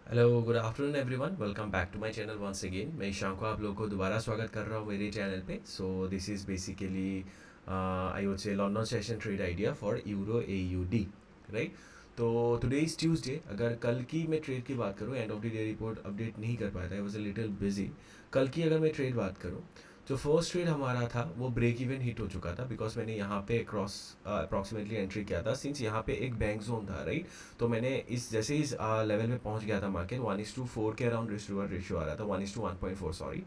Hello good afternoon everyone, welcome back to my channel once again. मैं ईशान को आप लोगों को दोबारा स्वागत कर रहा हूँ मेरे चैनल पे। So this is basically I would से London session trade idea for euro AUD, right. तो टुडे इज़ ट्यूसडे। अगर कल की मैं ट्रेड की बात करूँ, end of the day report update नहीं कर पाया था, I was a little busy. कल की अगर मैं ट्रेड बात करूँ, जो फर्स्ट ट्रेड हमारा था वो ब्रेक इवन हिट हो चुका था, बिकॉज मैंने यहाँ पे क्रॉस अप्रॉक्सीमेटली एंट्री किया था, सिंस यहाँ पे एक बैंक जोन था, राइट। तो मैंने इस जैसे इस लेवल में पहुंच गया था, मार्केट 1:4 के अराउंड रिस्क रिवॉर्ड रेशियो आ रहा था, 1:1.4 सॉरी।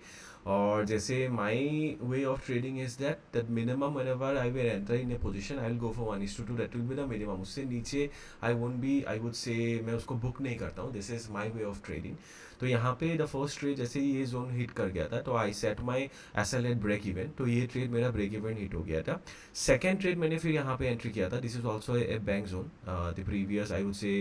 और जैसे my way of trading is that that minimum whenever I will enter in a position I will go for 1:2, that will be the minimum. उससे नीचे I won't be, I would say मैं उसको book नहीं करता हूँ। This is my way of trading. तो यहाँ पे द फर्स्ट ट्रेड जैसे ही ये जोन हिट कर गया था, तो आई सेट माई SL एट ब्रेक इवन। तो ये ट्रेड मेरा ब्रेक इवन हिट हो गया था। सेकेंड ट्रेड मैंने फिर यहाँ पे एंट्री किया था। This is also a bank zone. The previous I would say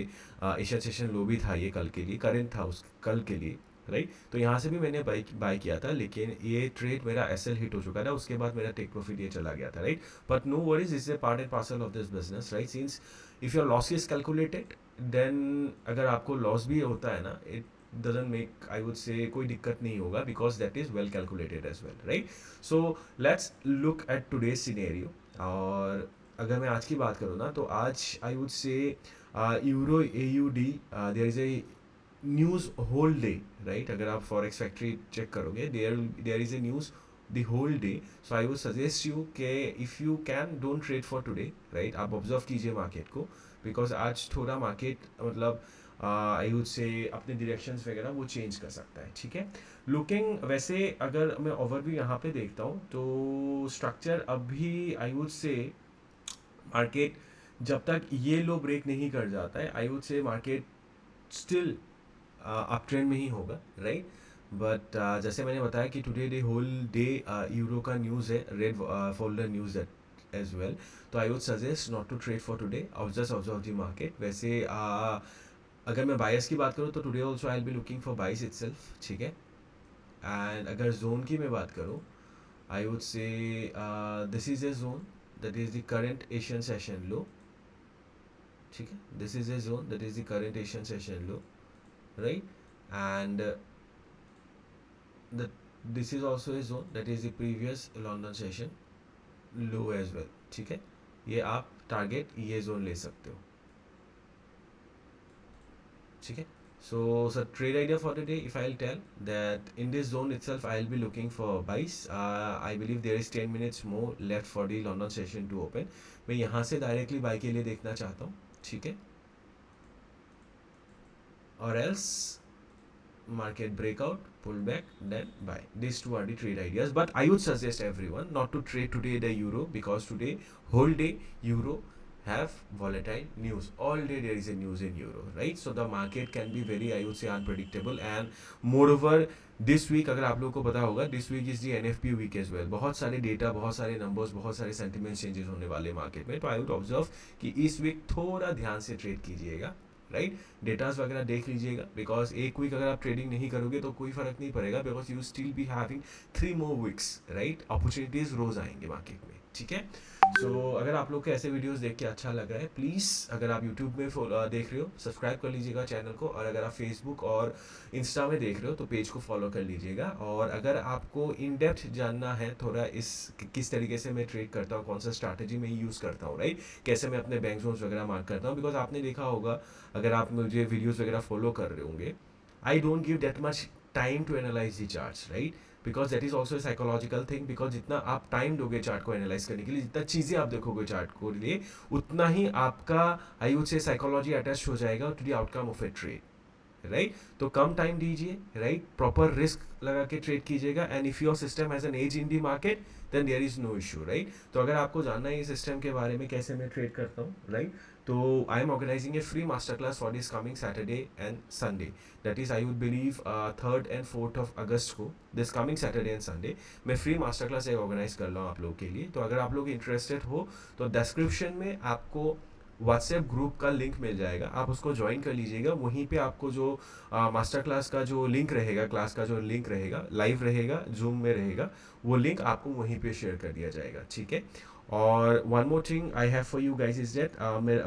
Asian session low भी था ये कल के लिए, करेंट था उस कल के लिए, राइट। तो यहाँ से भी मैंने बाई किया था, लेकिन ये ट्रेड मेरा SL हिट हो चुका था। उसके बाद मेरा टेक प्रॉफिट ये चला गया था, right. But no worries, is a part and parcel of this business, right. Since if your loss is calculated, then अगर आपको लॉस भी होता है ना, it doesn't make, I would say, कोई दिक्कत नहीं होगा, because that is well calculated as well, right? So let's look at today's scenario. और अगर मैं आज की बात करूँ ना, तो आज I would say euro AUD there is a news whole day, right. अगर आप फॉरेक्स फैक्ट्री चेक करोगे, there is a news the whole day. So I would suggest you के if you can don't trade for today, right. आप observe कीजिए market को, because आज थोड़ा market मतलब आई वुड से अपने डायरेक्शंस वगैरह वो चेंज कर सकता है, ठीक है। लुकिंग वैसे अगर मैं ओवरव्यू यहाँ पे देखता हूँ, तो स्ट्रक्चर अभी आई वुड से मार्केट जब तक ये लो ब्रेक नहीं कर जाता है, I would say market still up trend में ही होगा, राइट। बट जैसे मैंने बताया कि today day whole day euro का न्यूज़ है, रेड फोल्डर न्यूज़ है एज वेल। तो I would suggest not to trade for today, just observe the market. वैसे अगर मैं बायस की बात करूँ, तो today also I will be looking for bias itself, ठीक है। एंड अगर जोन की मैं बात करूँ, I would say this is a zone that is the current Asian session low, ठीक है। This is a zone that is the current Asian session low, right? And the this is also a zone that is the previous London session low as well, ठीक है। ये आप target ये zone ले सकते हो, ठीक है। So, trade idea for the day, if I'll tell that in this zone itself I'll be looking for buys. I believe there is 10 minutes more left for the London session to open. मैं यहाँ से directly by के लिए देखना चाहता हूँ, ठीक है। और else market breakout, pull back, then buy. These two are the trade ideas, but I would suggest everyone not to trade today the euro, because today whole day euro have volatile news. All day there is a news in euro, right? So the market can be very, I would say, unpredictable. And moreover, this week अगर आप लोगों को पता होगा, this week is the NFP week as well. बहुत सारे data, बहुत सारे नंबर्स, बहुत सारे सेंटिमेंट चेंजेस होने वाले मार्केट में। तो आई वुड ऑब्जर्व कि इस वीक थोड़ा ध्यान से ट्रेड कीजिएगा, राइट। डेटास वगैरह देख लीजिएगा, बिकॉज एक वीक अगर आप ट्रेडिंग नहीं करोगे तो कोई फर्क नहीं पड़ेगा, because you still be having 3 more weeks, राइट। अपॉर्चुनिटीज रोज आएंगे मार्केट में, ठीक है। सो अगर आप लोग को ऐसे वीडियोस देख के अच्छा लग रहा है, प्लीज़ अगर आप यूट्यूब में देख रहे हो, सब्सक्राइब कर लीजिएगा चैनल को। और अगर आप फेसबुक और इंस्टा में देख रहे हो, तो पेज को फॉलो कर लीजिएगा। और अगर आपको इन डेप्थ जानना है थोड़ा इस किस तरीके से मैं ट्रेड करता हूँ, कौन सा स्ट्रैटेजी मैं यूज़ करता हूँ, राइट, कैसे मैं अपने बैंक जोन्स वगैरह मार्क करता हूँ, बिकॉज आपने देखा होगा अगर आप मुझे वीडियोस वगैरह फॉलो कर रहे होंगे, I don't give that much time to analyse the charts, right. Because that is also a psychological thing, because जितना आप टाइम दोगे चार्ट को एनालाइज करने के लिए, जितना चीज़ें आप देखोगे चार्ट को लिए, उतना ही आपका I would say psychology attach हो जाएगा to the outcome of a trade, right. तो कम टाइम दीजिए, राइट, प्रॉपर रिस्क लगा के ट्रेड कीजिएगा। And if your system has an edge in the market, then there is no issue, right. तो अगर आपको जानना है ये सिस्टम के बारे में, कैसे मैं ट्रेड करता हूँ, राइट, तो I am organising a free master class for this coming Saturday and Sunday. That is I would believe 3rd and 4th of August को, this coming Saturday and Sunday मैं फ्री मास्टर क्लास ऑर्गेनाइज कर रहा हूँ आप लोग के लिए। तो अगर आप लोग इंटरेस्टेड हो, तो डिस्क्रिप्शन में आपको व्हाट्सएप ग्रुप का लिंक मिल जाएगा, आप उसको ज्वाइन कर लीजिएगा। वहीं पे आपको जो मास्टर क्लास का जो लिंक रहेगा, क्लास का जो लिंक रहेगा, लाइव रहेगा, जूम में रहेगा, वो लिंक आपको वहीं पे शेयर कर दिया जाएगा, ठीक है। और one more thing I have for you guys is that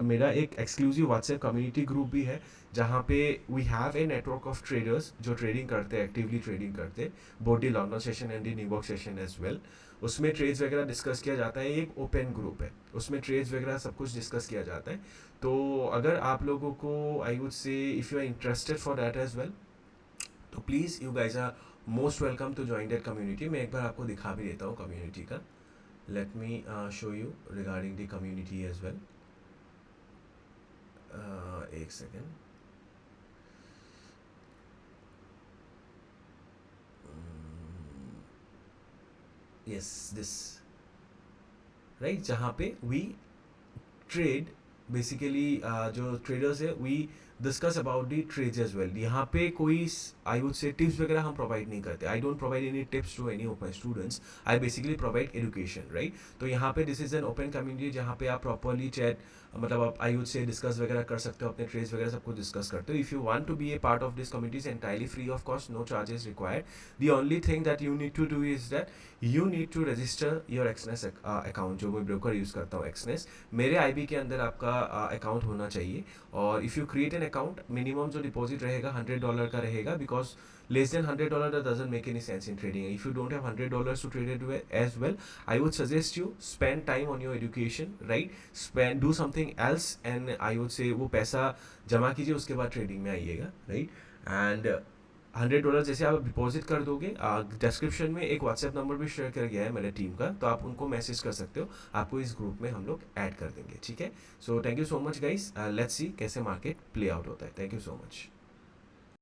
मेरा एक एक्सक्लूसिव व्हाट्सएप कम्युनिटी ग्रुप भी है, जहाँ पे we have a network of traders जो ट्रेडिंग करते हैं, एक्टिवली ट्रेडिंग करते हैं, both the London session and the New York session as well. उसमें ट्रेड्स वगैरह डिस्कस किया जाता है, एक ओपन ग्रुप है, उसमें ट्रेड्स वगैरह सब कुछ डिस्कस किया जाता है। तो अगर आप लोगों को, I would say if you are interested for that as well, तो please you guys are most welcome to join that community. मैं एक बार आपको दिखा भी देता हूँ कम्युनिटी का। Let me show you regarding the community as well. एक सेकेंड। यस दिस राइट, जहाँ पे वी ट्रेड बेसिकली, जो ट्रेडर्स है we discuss about the trades as well. यहाँ पे कोई आई वुड से टिप्स वगैरह हम प्रोवाइड नहीं करते। I don't provide any tips to any of my students, I basically provide education right. तो यहाँ पे this is an open community जहाँ पे आप प्रॉपरली चैट, मतलब आप आई वुड से डिस्कस वगैरह कर सकते हो, अपने ट्रेड्स वगैरह सब कुछ डिस्कस करते हो। If you want to be a part of this community entirely free of cost, no charges required. The only thing that you need to do is that you need to register your Exness account, जो मैं broker use करता हूँ Exness, मेरे IB के अंदर आपका account होना चाहिए। और if you create an account, minimum जो डिपॉजिट रहेगा $100 का रहेगा, because less than $100 that doesn't make any sense in trading. If you don't have $100 to trade it as well, I would suggest you spend time on your education, right? Do something else, and I would say वो पैसा जमा कीजिए, उसके बाद trading में आइएगा, right. And $100 जैसे आप डिपॉजिट कर दोगे, डिस्क्रिप्शन में एक व्हाट्सएप नंबर भी शेयर कर गया है मेरे टीम का, तो आप उनको मैसेज कर सकते हो, आपको इस ग्रुप में हम लोग ऐड कर देंगे, ठीक है। So thank you so much guys, let's see कैसे मार्केट प्ले आउट होता है। Thank you so much.